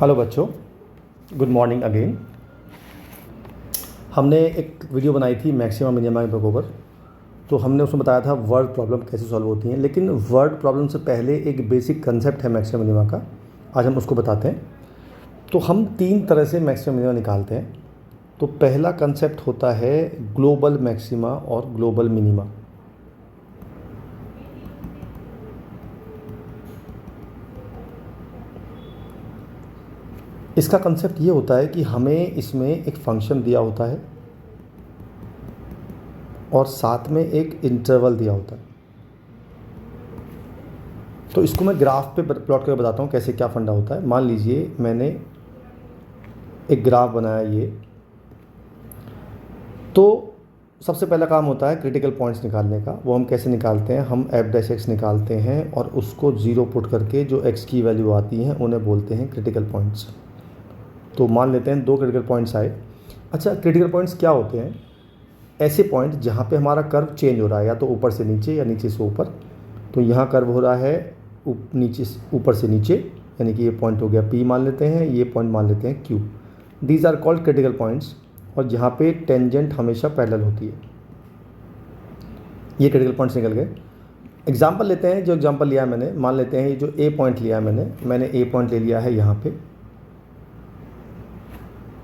Hello बच्चों, good morning again. हमने एक वीडियो बनाई थी मैक्सिमा मिनिमा के ऊपर। तो हमने उसमें बताया था वर्ड प्रॉब्लम कैसे सॉल्व होती हैं, लेकिन वर्ड प्रॉब्लम से पहले एक बेसिक कंसेप्ट है मैक्सिमा मिनिमा का। आज हम उसको बताते हैं। तो हम 3 तरह से मैक्सिमा मिनिमा निकालते हैं। तो पहला कंसेप्ट होता है ग्लोबल मैक्सिमा और ग्लोबल मिनिमा। इसका कंसेप्ट ये होता है कि हमें इसमें एक फंक्शन दिया होता है और साथ में एक इंटरवल दिया होता है। तो इसको मैं ग्राफ पे प्लॉट करके बताता हूँ कैसे क्या फंडा होता है। मान लीजिए मैंने एक ग्राफ बनाया ये। तो सबसे पहला काम होता है क्रिटिकल पॉइंट्स निकालने का। वो हम कैसे निकालते हैं, हम f' निकालते हैं और उसको 0 पुट करके जो x की वैल्यू आती हैं उन्हें बोलते हैं क्रिटिकल पॉइंट्स। तो मान लेते हैं 2 क्रिटिकल पॉइंट्स आए। अच्छा, क्रिटिकल पॉइंट्स क्या होते हैं? ऐसे पॉइंट जहाँ पे हमारा कर्व चेंज हो रहा है, या तो ऊपर से नीचे या नीचे से ऊपर। तो यहाँ कर्व हो रहा है नीचे ऊपर से नीचे, यानी कि ये पॉइंट हो गया P मान लेते हैं, ये पॉइंट मान लेते हैं Q। These are called critical points. और जहाँ पे टेंजेंट हमेशा पैरेलल होती है, ये क्रिटिकल पॉइंट्स निकल गए। एग्जाम्पल लेते हैं, जो एग्जाम्पल लिया है मैंने, मान लेते हैं ये जो A पॉइंट लिया है मैंने A पॉइंट ले लिया है यहाँ पे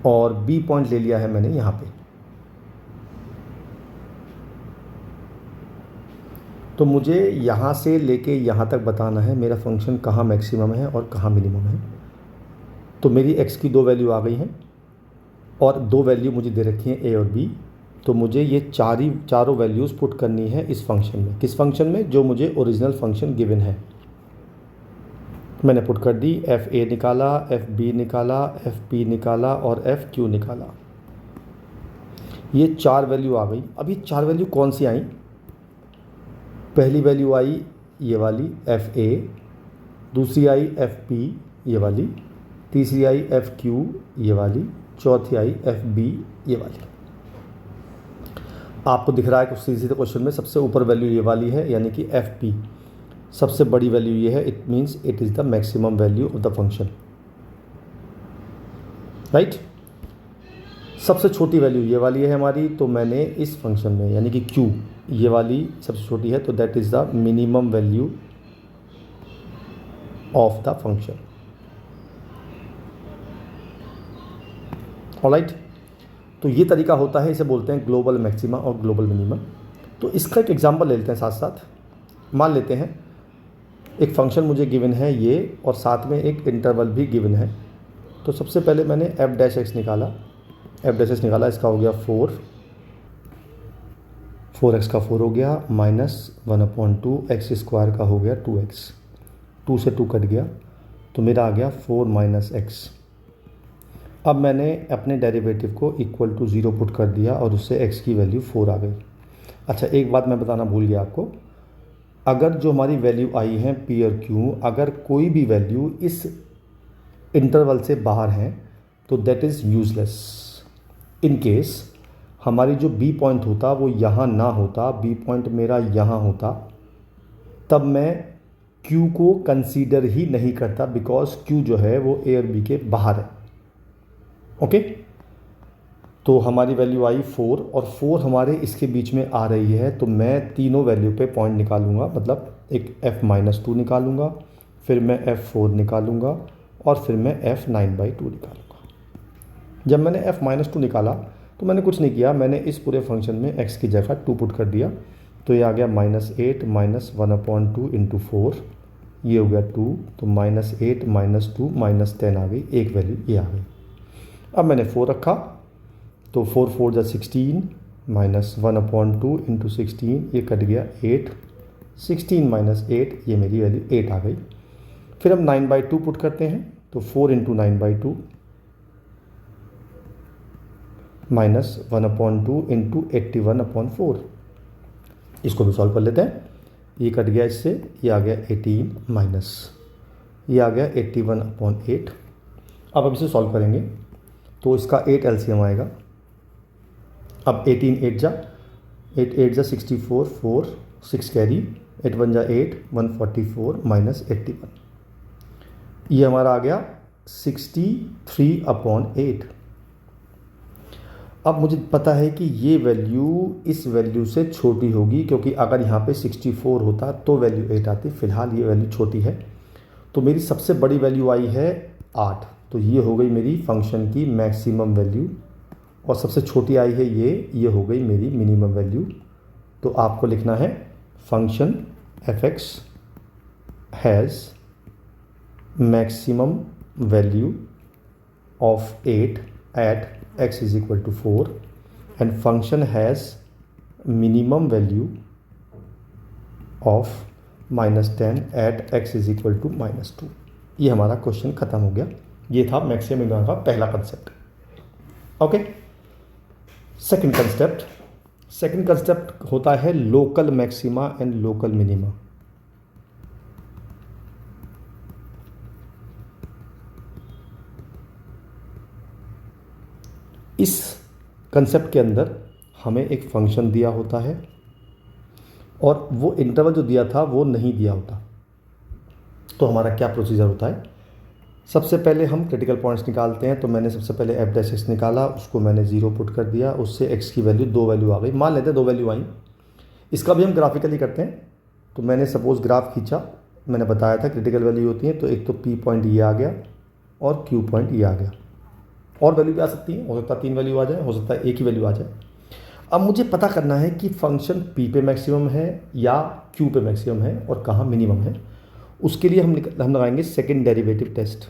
और B पॉइंट ले लिया है मैंने यहाँ पे। तो मुझे यहाँ से लेके यहाँ तक बताना है मेरा फंक्शन कहाँ मैक्सिमम है और कहाँ मिनिमम है। तो मेरी x की 2 वैल्यू आ गई हैं और 2 वैल्यू मुझे दे रखी हैं a और b। तो मुझे ये चारों वैल्यूज़ पुट करनी है इस फंक्शन में। किस फंक्शन में? जो मुझे ओरिजिनल फंक्शन गिवन है। मैंने पुट कर दी, एफ ए निकाला, एफ बी निकाला, एफ पी निकाला और एफ क्यू निकाला। ये 4 वैल्यू आ गई। अब ये 4 वैल्यू कौन सी आई? पहली वैल्यू आई ये वाली एफ ए, दूसरी आई एफ पी ये वाली, तीसरी आई एफ क्यू ये वाली, चौथी आई एफ बी ये वाली। आपको दिख रहा है कुछ सीधे क्वेश्चन में सबसे ऊपर वैल्यू ये वाली है, यानी कि एफ पी सबसे बड़ी वैल्यू ये है। It means it is the maximum value of the function, right. सबसे छोटी वैल्यू ये वाली है हमारी। तो मैंने इस फंक्शन में, यानी कि Q ये वाली सबसे छोटी है, तो that is the minimum value of the function. Alright, तो ये तरीका होता है, इसे बोलते हैं ग्लोबल मैक्सिमा और ग्लोबल मिनिमा। तो इसका एक एग्जांपल ले लेते हैं साथ साथ। मान लेते हैं एक फंक्शन मुझे गिवन है ये, और साथ में एक इंटरवल भी गिवन है। तो सबसे पहले मैंने f' निकाला। इसका हो गया 4x का 4 हो गया, -1/2 x स्क्वायर का हो गया 2x। 2 से 2 कट गया तो मेरा आ गया 4 - x। अब मैंने अपने डेरिवेटिव को इक्वल टू 0 पुट कर दिया और उससे x की वैल्यू 4 आ गई। अच्छा, एक बात मैं बताना भूल गया आपको। अगर जो हमारी वैल्यू आई है P और Q, अगर कोई भी वैल्यू इस इंटरवल से बाहर है तो that is useless. In case हमारी जो B पॉइंट होता वो यहाँ ना होता, B पॉइंट मेरा यहाँ होता, तब मैं Q को कंसीडर ही नहीं करता, बिकॉज Q जो है वो A और B के बाहर है। ओके, तो हमारी वैल्यू आई 4 और 4 हमारे इसके बीच में आ रही है। तो मैं तीनों वैल्यू पे पॉइंट निकालूंगा, मतलब एक f-2 निकालूंगा, फिर मैं f4 निकालूंगा और फिर मैं f9/2 निकालूंगा। जब मैंने f-2 निकाला तो मैंने कुछ नहीं किया, मैंने इस पूरे फंक्शन में x की जगह 2 पुट कर दिया। तो ये आ गया -8 -1/2 × 4, ये हो गया 2। तो -8 -2 -10 आ गई, एक वैल्यू ये आ गई। अब मैंने 4 रखा तो 4 4 जा 16 -1/2 × 16, ये कट गया 8। 16 - 8, ये मेरी वैल्यू 8 आ गई। फिर हम 9/2 पुट करते हैं, तो 4 × 9/2 -1/2 × 81/4। इसको भी सॉल्व कर लेते हैं। ये कट गया इससे, ये आ गया 18 माइनस, ये आ गया 81/8। अब इसे सॉल्व करेंगे तो इसका 8 एलसीएम आएगा। अब 18 8 जा 64, 4 6 कैरी, 8 1 जा 8, 144 -81। ये हमारा आ गया 63/8। अब मुझे पता है कि ये वैल्यू इस वैल्यू से छोटी होगी, क्योंकि अगर यहाँ पे 64 होता तो वैल्यू 8 आती। फिलहाल ये वैल्यू छोटी है, तो मेरी सबसे बड़ी वैल्यू आई है 8। तो ये हो गई मेरी फंक्शन की मैक्सिमम वैल्यू, और सबसे छोटी आई है ये हो गई मेरी मिनिमम वैल्यू। तो आपको लिखना है function f(x) has maximum value of 8 at x is equal to 4 and function has minimum value of -10 at x is equal to -2। ये हमारा क्वेश्चन ख़त्म हो गया। ये था मैक्सिमम मिनिमम का पहला कंसेप्ट। ओके, सेकंड कंसेप्ट होता है local maxima and local minima. इस कंसेप्ट के अंदर हमें एक फंक्शन दिया होता है और वो इंटरवल जो दिया था वो नहीं दिया होता। तो हमारा क्या प्रोसीजर होता है, सबसे पहले हम क्रिटिकल पॉइंट्स निकालते हैं। तो मैंने सबसे पहले f' निकाला, उसको मैंने 0 पुट कर दिया, उससे x की वैल्यू 2 वैल्यू आ गई। मान लेते हैं 2 वैल्यू आई। इसका भी हम ग्राफिकली करते हैं। तो मैंने सपोज़ ग्राफ खींचा, मैंने बताया था क्रिटिकल वैल्यू होती है, तो एक तो P पॉइंट ये आ गया और Q पॉइंट ये आ गया। और वैल्यू भी आ सकती है, हो सकता है 3 वैल्यू आ जाए, हो सकता है एक ही वैल्यू आ जाए। अब मुझे पता करना है कि फंक्शन P पे मैक्सिमम है या Q पे मैक्सिमम है और कहाँ मिनिमम है। उसके लिए हम लगाएंगे सेकेंड डेरिवेटिव टेस्ट।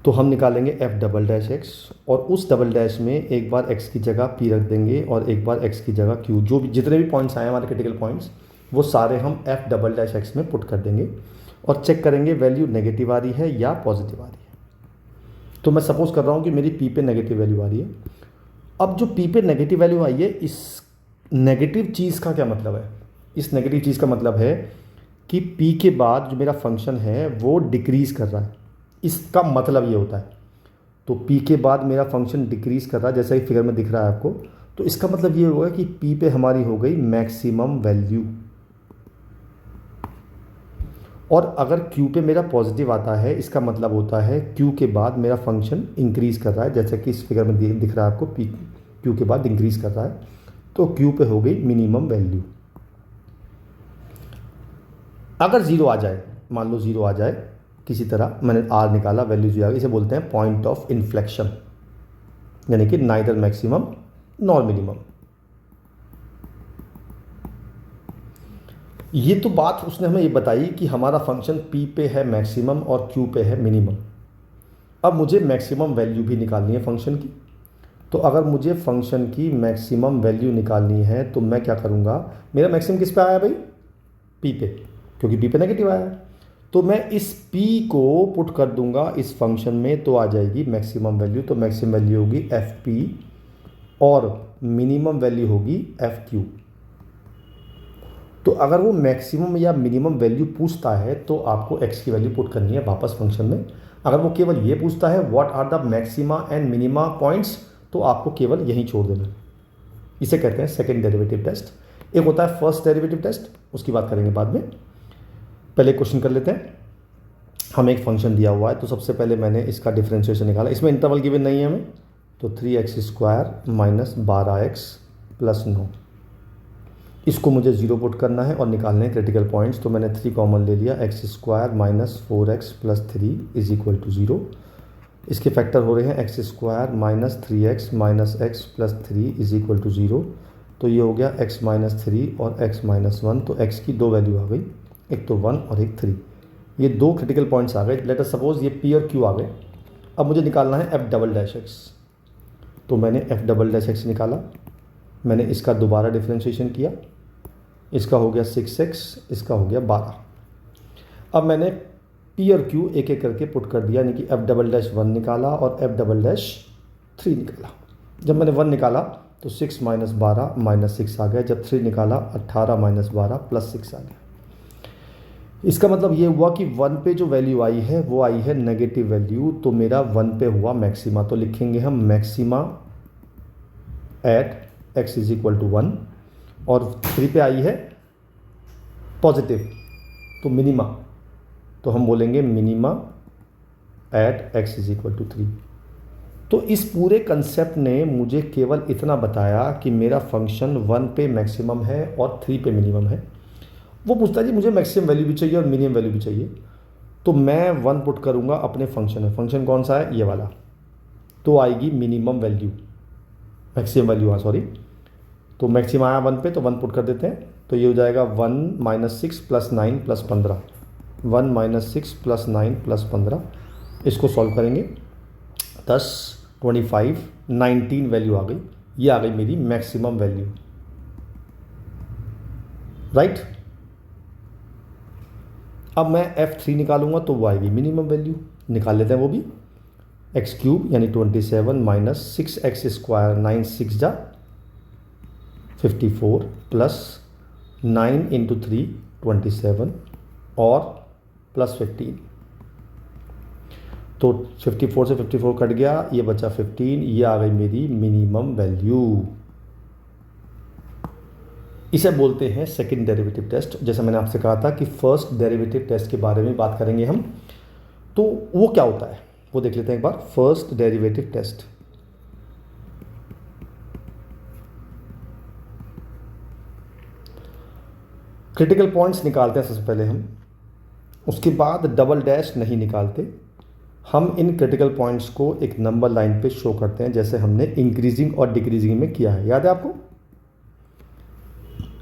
तो हम निकालेंगे f'(x) और उस डबल डैश में एक बार x की जगह p रख देंगे और एक बार x की जगह q। जो भी जितने भी पॉइंट्स आए हमारे क्रिटिकल पॉइंट्स वो सारे हम f'(x) में पुट कर देंगे और चेक करेंगे वैल्यू नेगेटिव आ रही है या पॉजिटिव आ रही है। तो मैं सपोज कर रहा हूँ कि मेरी p पे नेगेटिव वैल्यू आ रही है। अब जो p पे नेगेटिव वैल्यू आई है, इस नेगेटिव चीज़ का क्या मतलब है? इस नेगेटिव चीज़ का मतलब है कि p के बाद जो मेरा फंक्शन है वो डिक्रीज़ कर रहा है। इसका मतलब ये होता है। तो p के बाद मेरा फंक्शन डिक्रीज कर रहा है, जैसा कि फिगर में दिख रहा है आपको। तो इसका मतलब ये होगा कि p पे हमारी हो गई मैक्सिमम वैल्यू, और अगर q पे मेरा पॉजिटिव आता है इसका मतलब होता है q के बाद मेरा फंक्शन इंक्रीज कर रहा है, जैसा कि इस फिगर में दिख रहा है आपको। p q के बाद इंक्रीज कर रहा है, तो q पे हो गई मिनिमम वैल्यू। अगर 0 आ जाए, मान लो 0 आ जाए किसी तरह, मैंने r निकाला, वैल्यू 0 आ गई, इसे बोलते हैं पॉइंट ऑफ इन्फ्लेक्शन, यानी कि नाइदर मैक्सिमम नॉर मिनिमम। ये तो बात उसने हमें ये बताई कि हमारा फंक्शन p पे है मैक्सिमम और q पे है मिनिमम। अब मुझे मैक्सिमम वैल्यू भी निकालनी है फंक्शन की। तो अगर मुझे फंक्शन की मैक्सिमम वैल्यू निकालनी है तो मैं क्या करूँगा, मेरा मैक्सिमम किस पे आया भाई? p पे, क्योंकि p पे नेगेटिव आया है। तो मैं इस p को पुट कर दूंगा इस फंक्शन में, तो आ जाएगी मैक्सिमम वैल्यू। तो मैक्सिमम वैल्यू होगी fp और मिनिमम वैल्यू होगी fq। तो अगर वो मैक्सिमम या मिनिमम वैल्यू पूछता है तो आपको x की वैल्यू पुट करनी है वापस फंक्शन में। अगर वो केवल ये पूछता है what are the maxima and minima points, तो आपको केवल यहीं छोड़ देना। इसे कहते हैं सेकेंड डेरिवेटिव टेस्ट। एक होता है फर्स्ट डेरिवेटिव टेस्ट, उसकी बात करेंगे बाद में। पहले क्वेश्चन कर लेते हैं। हमें एक फंक्शन दिया हुआ है, तो सबसे पहले मैंने इसका डिफरेंशिएशन निकाला। इसमें इंटरवल गिवन नहीं है हमें, तो 3x² माइनस 12x प्लस 9, इसको मुझे 0 पुट करना है और निकालने हैं क्रिटिकल पॉइंट्स। तो मैंने 3 कॉमन ले लिया, x² minus 4x plus 3 is equal to 0। इसके फैक्टर हो रहे हैं x² minus 3x minus x plus 3 is equal to 0। तो ये हो गया x माइनस 3 और x माइनस 1। तो x की 2 वैल्यू आ गई, एक तो 1 और एक 3। ये 2 क्रिटिकल पॉइंट्स आ गए। लेट अस सपोज ये p और q आ गए। अब मुझे निकालना है f'(x). तो मैंने f'(x) निकाला, मैंने इसका दोबारा डिफरेंशिएशन किया, इसका हो गया 6x, इसका हो गया 12। अब मैंने p और q एक एक करके पुट कर दिया, यानी कि f'(1) निकाला और f'(3) निकाला। जब मैंने 1 निकाला तो 6 माइनस 12 माइनस 6 आ गया। जब 3 निकाला 18 माइनस 12 प्लस 6 आ गया। इसका मतलब ये हुआ कि 1 पे जो वैल्यू आई है वो आई है नेगेटिव वैल्यू, तो मेरा 1 पे हुआ मैक्सिमा। तो लिखेंगे हम maxima at x is equal to 1, और 3 पे आई है पॉजिटिव, तो मिनिमा, तो हम बोलेंगे minima at x is equal to 3। तो इस पूरे कंसेप्ट ने मुझे केवल इतना बताया कि मेरा फंक्शन 1 पे मैक्सिमम है और 3 पे मिनिमम है। वो पूछता है जी मुझे मैक्सिमम वैल्यू भी चाहिए और मिनिमम वैल्यू भी चाहिए, तो मैं 1 पुट करूँगा अपने फंक्शन में। फंक्शन कौन सा है? ये वाला। तो आएगी मिनिमम वैल्यू, मैक्सिमम वैल्यू, हाँ सॉरी। तो मैक्सिमम आया 1 पे, तो 1 पुट कर देते हैं, तो ये हो जाएगा 1 - 6 + 9 + 15, 1 - 6 + 9 + 15। इसको सॉल्व करेंगे, 10, 25, 19 वैल्यू आ गई। ये आ गई मेरी मैक्सिमम वैल्यू, राइट। अब मैं F3 निकालूंगा तो वो आएगी मिनिमम वैल्यू, निकाल लेते हैं वो भी। x³ यानी 27 - 6x², 9 6 जा 54 प्लस 9 × 3 27 और प्लस 15, तो 54 से 54 कट गया, ये बचा 15। ये आ गई मेरी मिनिमम वैल्यू। इसे बोलते हैं सेकंड डेरिवेटिव टेस्ट। जैसे मैंने आपसे कहा था कि फर्स्ट डेरिवेटिव टेस्ट के बारे में बात करेंगे हम, तो वो क्या होता है वो देख लेते हैं एक बार। First derivative test, critical points निकालते हैं सबसे पहले हम, उसके बाद डबल डैश नहीं निकालते। हम इन क्रिटिकल पॉइंट्स को एक नंबर लाइन पे शो करते हैं, जैसे हमने इंक्रीजिंग और डिक्रीजिंग में किया है, याद है आपको।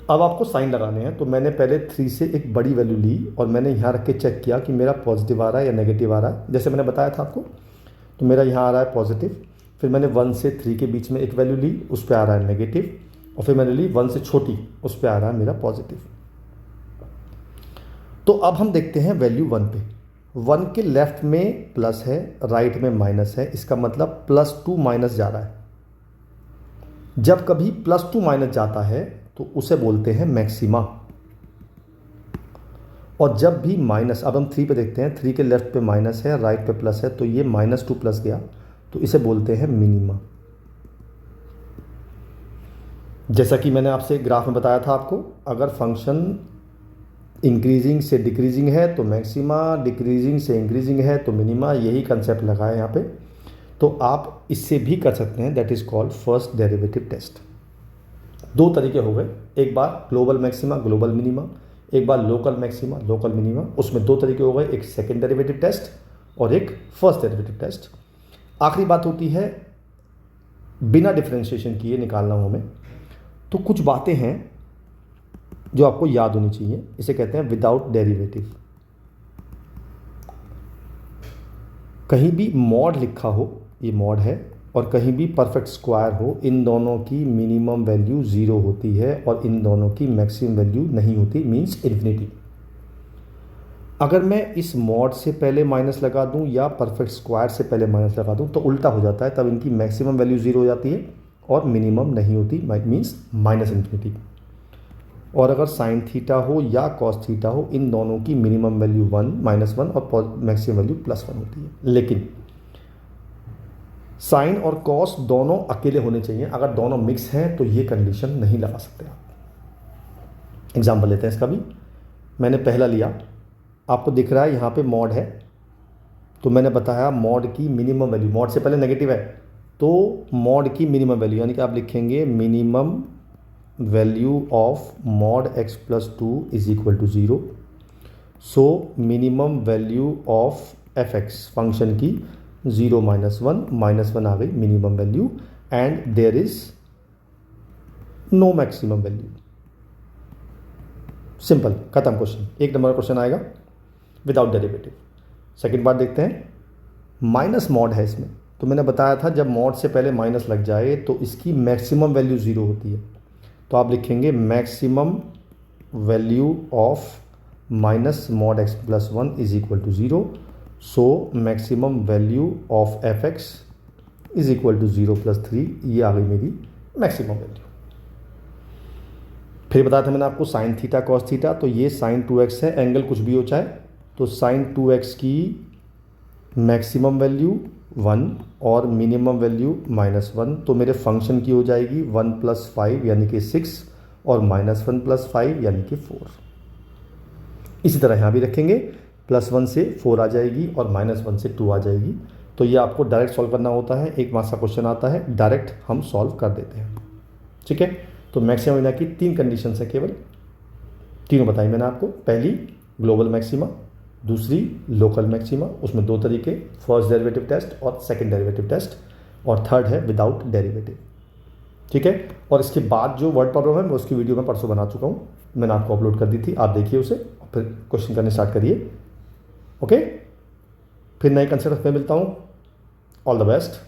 अब आपको साइन लगाने हैं, तो मैंने पहले 3 से एक बड़ी वैल्यू ली और मैंने यहाँ रख के चेक किया कि मेरा पॉजिटिव आ रहा है या नेगेटिव आ रहा है, जैसे मैंने बताया था आपको। तो मेरा यहाँ आ रहा है पॉजिटिव, फिर मैंने 1 से 3 के बीच में एक वैल्यू ली, उस पर आ रहा है नेगेटिव, और फिर मैंने ली 1 से छोटी, उस पर आ रहा है मेरा पॉजिटिव। तो अब हम देखते हैं वैल्यू 1 पे। 1 के लेफ्ट में प्लस है, राइट में माइनस है, इसका मतलब +2 माइनस जा रहा है। जब कभी +2 माइनस जाता है तो उसे बोलते हैं मैक्सिमा, और जब भी माइनस, अब हम 3 पे देखते हैं, 3 के लेफ्ट पे माइनस है, राइट पे प्लस है, तो ये -2 प्लस गया, तो इसे बोलते हैं मिनिमा। जैसा कि मैंने आपसे ग्राफ में बताया था आपको, अगर फंक्शन इंक्रीजिंग से डिक्रीजिंग है तो मैक्सिमा, डिक्रीजिंग से इंक्रीजिंग है तो मिनिमा, यही कंसेप्ट लगा है यहाँ पे। तो आप इससे भी कर सकते हैं, that is called first derivative test. 2 तरीके हो गए, एक बार ग्लोबल मैक्सिमा ग्लोबल मिनिमा, एक बार लोकल मैक्सिमा लोकल मिनिमा, उसमें 2 तरीके हो गए, एक सेकेंड डेरिवेटिव टेस्ट और एक फर्स्ट डेरिवेटिव टेस्ट। आखिरी बात होती है बिना डिफ्रेंशिएशन किए निकालना हो हमें, तो कुछ बातें हैं जो आपको याद होनी चाहिए, इसे कहते हैं विदाउट डेरिवेटिव। कहीं भी मॉड लिखा हो, ये मॉड है, और कहीं भी परफेक्ट स्क्वायर हो, इन दोनों की मिनिमम वैल्यू 0 होती है और इन दोनों की मैक्सिमम वैल्यू नहीं होती, मींस इन्फिनिटी। अगर मैं इस मॉड से पहले माइनस लगा दूं या परफेक्ट स्क्वायर से पहले माइनस लगा दूं तो उल्टा हो जाता है, तब इनकी मैक्सिमम वैल्यू 0 हो जाती है और मिनिमम नहीं होती, मीन्स माइनस इन्फिनिटी। और अगर साइन थीटा हो या कॉस थीटा हो, इन दोनों की मिनिमम वैल्यू -1 और मैक्सिमम वैल्यू +1 होती है। लेकिन साइन और कॉस दोनों अकेले होने चाहिए, अगर दोनों मिक्स हैं तो ये कंडीशन नहीं लगा सकते आप। एग्जाम्पल लेते हैं इसका भी। मैंने पहला लिया, आपको दिख रहा है यहाँ पे मॉड है, तो मैंने बताया मॉड की मिनिमम वैल्यू, मॉड से पहले नेगेटिव है तो मॉड की मिनिमम वैल्यू, यानी कि आप लिखेंगे minimum value of mod x + 2 is equal to 0। So minimum value of f(x) function की 0 - 1 आ गई minimum value, and there is no maximum value. Simple, खत्म क्वेश्चन। 1 नंबर का क्वेश्चन आएगा विदाउट डेरिवेटिव। सेकेंड बार देखते हैं, माइनस मॉड है इसमें, तो मैंने बताया था जब मॉड से पहले माइनस लग जाए तो इसकी मैक्सिमम वैल्यू 0 होती है, तो आप लिखेंगे maximum value of minus mod x + 1 is equal to 0। So maximum value of f(x) is equal to 0 + 3। ये आ गई मेरी मैक्सिमम वैल्यू। फिर बताया था मैंने आपको साइन थीटा कॉस थीटा, तो ये साइन 2x है, एंगल कुछ भी हो चाहे, तो साइन 2x की मैक्सिमम वैल्यू 1 और मिनिमम वैल्यू -1, तो मेरे फंक्शन की हो जाएगी 1 + 5 यानी कि 6, और -1 + 5 यानी कि 4। इसी तरह यहाँ भी रखेंगे, +1 से 4 आ जाएगी और -1 से 2 आ जाएगी। तो ये आपको डायरेक्ट सॉल्व करना होता है, एक मार्क्स का क्वेश्चन आता है, डायरेक्ट हम सॉल्व कर देते हैं। ठीक है, तो मैक्सिमा मिनिमा की 3 कंडीशन है केवल, तीनों बताई मैंने आपको। पहली ग्लोबल मैक्सिमा, दूसरी लोकल मैक्सिमा, उसमें 2 तरीके, फर्स्ट डेरिवेटिव टेस्ट और सेकंड डेरिवेटिव टेस्ट, और थर्ड है विदाउट डेरिवेटिव। ठीक है, और इसके बाद जो वर्ड प्रॉब्लम है मैं उसकी वीडियो मैं परसों बना चुका हूँ, मैंने आपको अपलोड कर दी थी, आप देखिए उसे और फिर क्वेश्चन करने स्टार्ट करिए। ओके, फिर नए कंसेप्ट में मिलता हूँ। All the best.